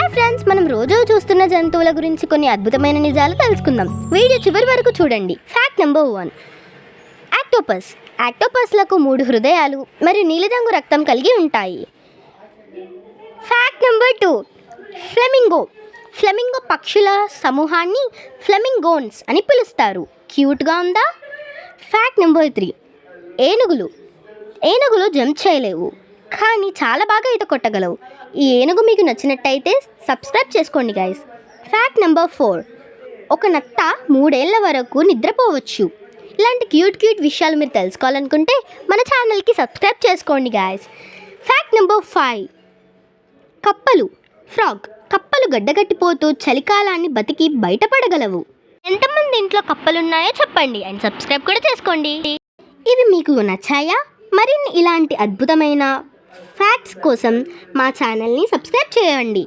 Hi friends, మనం రోజు చూస్తున్న జంతువుల గురించి కొన్ని అద్భుతమైన నిజాలు తెలుసుకుందాం. వీడియో చివరి వరకు చూడండి. Fact number 1. ఆక్టోపస్. ఆక్టోపస్లకు 3 హృదయాలు మరియు నీలిరంగు రక్తం కలిగి ఉంటాయి. Fact number 2. ఫ్లెమింగో. ఫ్లెమింగో పక్షుల సమూహాన్ని ఫ్లెమింగోన్స్ అని పిలుస్తారు. క్యూట్గా ఉందా? Fact number 3. ఏనుగులు జంప్ చేయలేవు, కానీ చాలా బాగా ఈత కొట్టగలవు. ఈ ఏనుగు మీకు నచ్చినట్టయితే సబ్స్క్రైబ్ చేసుకోండి గైస్. Fact number 4. ఒక నత్త 3 ఏళ్ల వరకు నిద్రపోవచ్చు. ఇలాంటి క్యూట్ విషయాలు మీరు తెలుసుకోవాలనుకుంటే మన ఛానల్కి సబ్స్క్రైబ్ చేసుకోండి గైస్. Fact number 5. కప్పలు గడ్డగట్టిపోతూ చలికాలాన్ని బతికి బయటపడగలవు. ఎంతమంది ఇంట్లో కప్పలున్నాయో చెప్పండి అండ్ సబ్స్క్రైబ్ కూడా చేసుకోండి. ఇవి మీకు నచ్చాయా? మరిన్ని ఇలాంటి అద్భుతమైన ఫ్యాక్ట్స్ కోసం మా ఛానల్ని సబ్స్క్రైబ్ చేయండి.